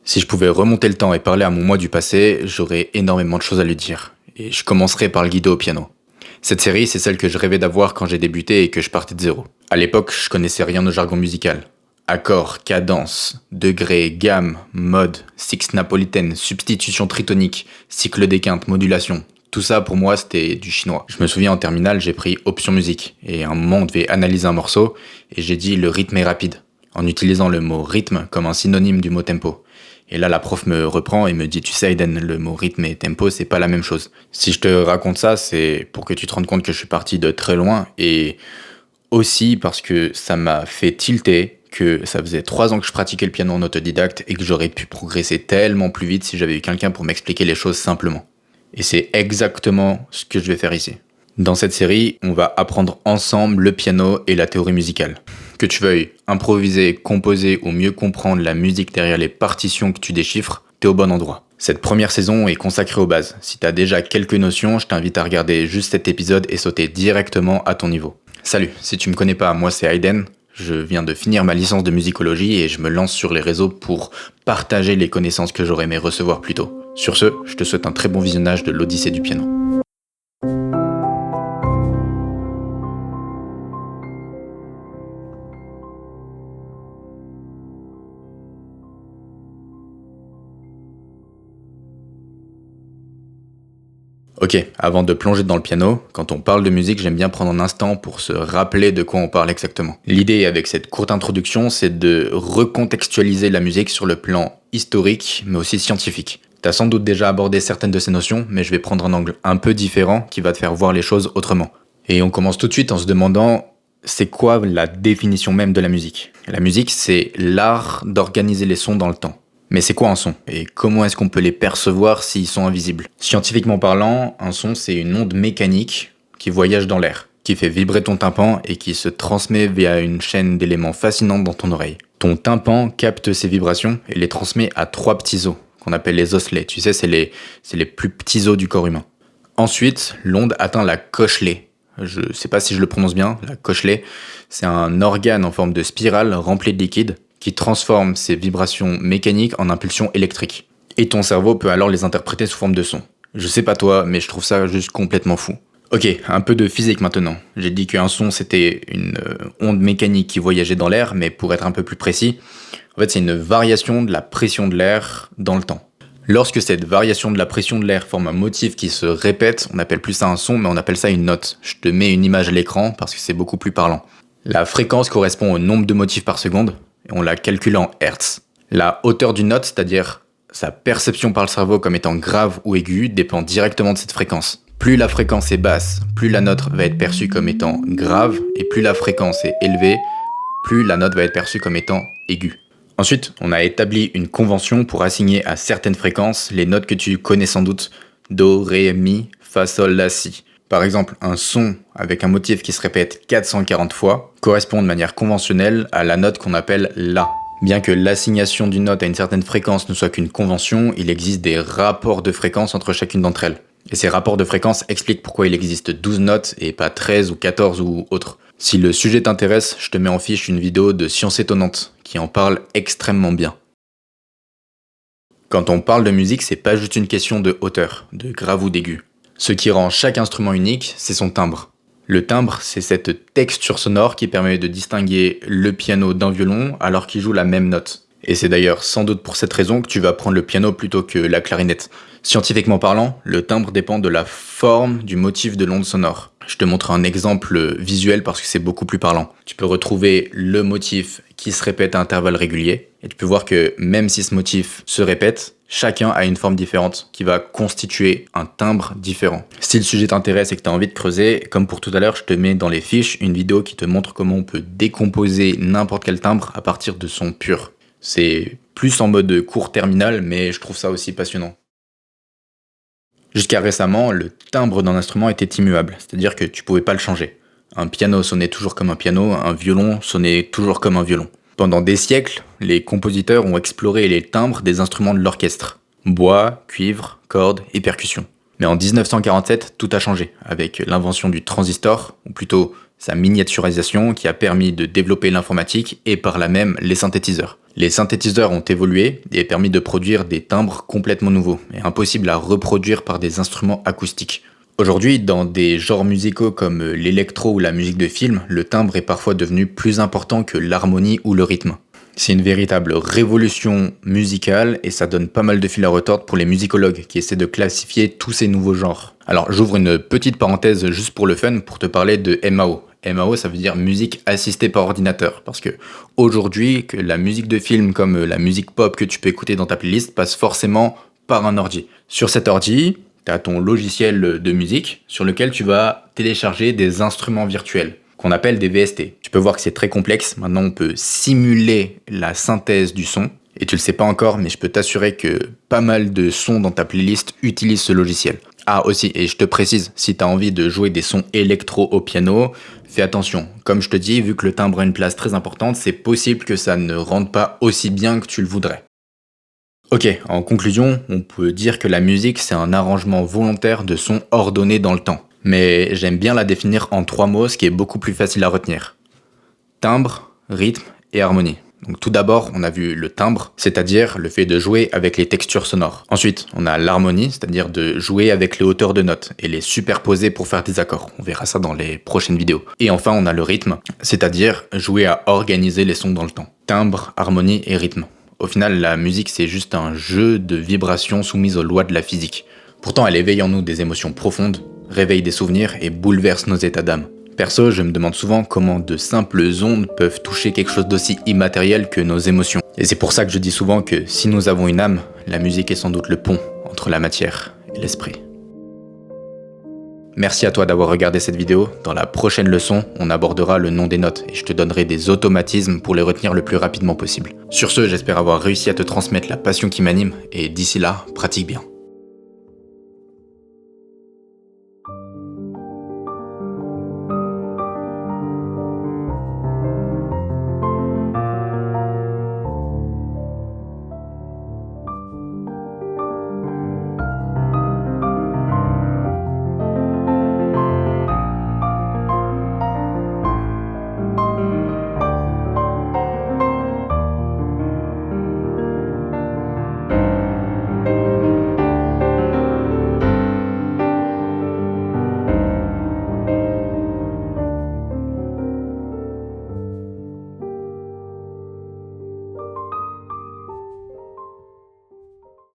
Si je pouvais remonter le temps et parler à mon moi du passé, j'aurais énormément de choses à lui dire. Et je commencerai par le guider au piano. Cette série, c'est celle que je rêvais d'avoir quand j'ai débuté et que je partais de zéro. À l'époque, je connaissais rien au jargon musical. Accords, cadence, degrés, gamme, mode, sixte napolitaine, substitution tritonique, cycle des quintes, modulation. Tout ça, pour moi, c'était du chinois. Je me souviens, en terminale, j'ai pris option musique. Et à un moment, on devait analyser un morceau, et j'ai dit le rythme est rapide, en utilisant le mot rythme comme un synonyme du mot tempo. Et là, la prof me reprend et me dit, tu sais, Aiden, le mot rythme et tempo, c'est pas la même chose. Si je te raconte ça, c'est pour que tu te rendes compte que je suis parti de très loin et aussi parce que ça m'a fait tilter que ça faisait 3 ans que je pratiquais le piano en autodidacte et que j'aurais pu progresser tellement plus vite si j'avais eu quelqu'un pour m'expliquer les choses simplement. Et c'est exactement ce que je vais faire ici. Dans cette série, on va apprendre ensemble le piano et la théorie musicale. Que tu veuilles improviser, composer ou mieux comprendre la musique derrière les partitions que tu déchiffres, t'es au bon endroit. Cette première saison est consacrée aux bases. Si t'as déjà quelques notions, je t'invite à regarder juste cet épisode et sauter directement à ton niveau. Salut, si tu me connais pas, moi c'est Aiden. Je viens de finir ma licence de musicologie et je me lance sur les réseaux pour partager les connaissances que j'aurais aimé recevoir plus tôt. Sur ce, je te souhaite un très bon visionnage de l'Odyssée du piano. Ok, avant de plonger dans le piano, quand on parle de musique, j'aime bien prendre un instant pour se rappeler de quoi on parle exactement. L'idée avec cette courte introduction, c'est de recontextualiser la musique sur le plan historique, mais aussi scientifique. T'as sans doute déjà abordé certaines de ces notions, mais je vais prendre un angle un peu différent qui va te faire voir les choses autrement. Et on commence tout de suite en se demandant, c'est quoi la définition même de la musique ? La musique, c'est l'art d'organiser les sons dans le temps. Mais c'est quoi un son ? Et comment est-ce qu'on peut les percevoir s'ils sont invisibles ? Scientifiquement parlant, un son c'est une onde mécanique qui voyage dans l'air, qui fait vibrer ton tympan et qui se transmet via une chaîne d'éléments fascinantes dans ton oreille. Ton tympan capte ces vibrations et les transmet à 3 petits os, qu'on appelle les osselets. Tu sais, c'est les plus petits os du corps humain. Ensuite, l'onde atteint la cochelée. Je sais pas si je le prononce bien, la cochelée. C'est un organe en forme de spirale rempli de liquide qui transforme ces vibrations mécaniques en impulsions électriques. Et ton cerveau peut alors les interpréter sous forme de son. Je sais pas toi, mais je trouve ça juste complètement fou. Ok, un peu de physique maintenant. J'ai dit qu'un son c'était une onde mécanique qui voyageait dans l'air, mais pour être un peu plus précis, en fait c'est une variation de la pression de l'air dans le temps. Lorsque cette variation de la pression de l'air forme un motif qui se répète, on appelle plus ça un son, mais on appelle ça une note. Je te mets une image à l'écran parce que c'est beaucoup plus parlant. La fréquence correspond au nombre de motifs par seconde, et on la calcule en hertz. La hauteur d'une note, c'est-à-dire sa perception par le cerveau comme étant grave ou aiguë, dépend directement de cette fréquence. Plus la fréquence est basse, plus la note va être perçue comme étant grave, et plus la fréquence est élevée, plus la note va être perçue comme étant aiguë. Ensuite, on a établi une convention pour assigner à certaines fréquences les notes que tu connais sans doute. Do, Ré, Mi, Fa, Sol, La, Si. Par exemple, un son avec un motif qui se répète 440 fois correspond de manière conventionnelle à la note qu'on appelle La. Bien que l'assignation d'une note à une certaine fréquence ne soit qu'une convention, il existe des rapports de fréquence entre chacune d'entre elles. Et ces rapports de fréquence expliquent pourquoi il existe 12 notes et pas 13 ou 14 ou autres. Si le sujet t'intéresse, je te mets en fiche une vidéo de Science Étonnante qui en parle extrêmement bien. Quand on parle de musique, c'est pas juste une question de hauteur, de grave ou d'aigu. Ce qui rend chaque instrument unique, c'est son timbre. Le timbre, c'est cette texture sonore qui permet de distinguer le piano d'un violon alors qu'il joue la même note. Et c'est d'ailleurs sans doute pour cette raison que tu vas prendre le piano plutôt que la clarinette. Scientifiquement parlant, le timbre dépend de la forme du motif de l'onde sonore. Je te montre un exemple visuel parce que c'est beaucoup plus parlant. Tu peux retrouver le motif qui se répète à intervalles réguliers et tu peux voir que même si ce motif se répète, chacun a une forme différente qui va constituer un timbre différent. Si le sujet t'intéresse et que tu as envie de creuser, comme pour tout à l'heure, je te mets dans les fiches une vidéo qui te montre comment on peut décomposer n'importe quel timbre à partir de son pur. C'est plus en mode cours terminal, mais je trouve ça aussi passionnant. Jusqu'à récemment, le timbre d'un instrument était immuable, c'est-à-dire que tu pouvais pas le changer. Un piano sonnait toujours comme un piano, un violon sonnait toujours comme un violon. Pendant des siècles, les compositeurs ont exploré les timbres des instruments de l'orchestre. Bois, cuivre, cordes et percussions. Mais en 1947, tout a changé, avec l'invention du transistor, ou plutôt sa miniaturisation qui a permis de développer l'informatique et par là même les synthétiseurs. Les synthétiseurs ont évolué et permis de produire des timbres complètement nouveaux et impossibles à reproduire par des instruments acoustiques. Aujourd'hui, dans des genres musicaux comme l'électro ou la musique de film, le timbre est parfois devenu plus important que l'harmonie ou le rythme. C'est une véritable révolution musicale et ça donne pas mal de fil à retordre pour les musicologues qui essaient de classifier tous ces nouveaux genres. Alors j'ouvre une petite parenthèse juste pour le fun pour te parler de MAO. MAO, ça veut dire musique assistée par ordinateur, parce que aujourd'hui, que la musique de film comme la musique pop que tu peux écouter dans ta playlist passe forcément par un ordi. Sur cet ordi, tu as ton logiciel de musique sur lequel tu vas télécharger des instruments virtuels qu'on appelle des VST. Tu peux voir que c'est très complexe. Maintenant, on peut simuler la synthèse du son. Et tu le sais pas encore, mais je peux t'assurer que pas mal de sons dans ta playlist utilisent ce logiciel. Ah aussi, et je te précise, si tu as envie de jouer des sons électro au piano, fais attention. Comme je te dis, vu que le timbre a une place très importante, c'est possible que ça ne rende pas aussi bien que tu le voudrais. Ok, en conclusion, on peut dire que la musique, c'est un arrangement volontaire de sons ordonnés dans le temps. Mais j'aime bien la définir en 3 mots, ce qui est beaucoup plus facile à retenir. Timbre, rythme et harmonie. Donc tout d'abord, on a vu le timbre, c'est-à-dire le fait de jouer avec les textures sonores. Ensuite, on a l'harmonie, c'est-à-dire de jouer avec les hauteurs de notes et les superposer pour faire des accords. On verra ça dans les prochaines vidéos. Et enfin, on a le rythme, c'est-à-dire jouer à organiser les sons dans le temps. Timbre, harmonie et rythme. Au final, la musique, c'est juste un jeu de vibrations soumises aux lois de la physique. Pourtant, elle éveille en nous des émotions profondes, réveille des souvenirs et bouleverse nos états d'âme. Perso, je me demande souvent comment de simples ondes peuvent toucher quelque chose d'aussi immatériel que nos émotions. Et c'est pour ça que je dis souvent que si nous avons une âme, la musique est sans doute le pont entre la matière et l'esprit. Merci à toi d'avoir regardé cette vidéo. Dans la prochaine leçon, on abordera le nom des notes et je te donnerai des automatismes pour les retenir le plus rapidement possible. Sur ce, j'espère avoir réussi à te transmettre la passion qui m'anime et d'ici là, pratique bien.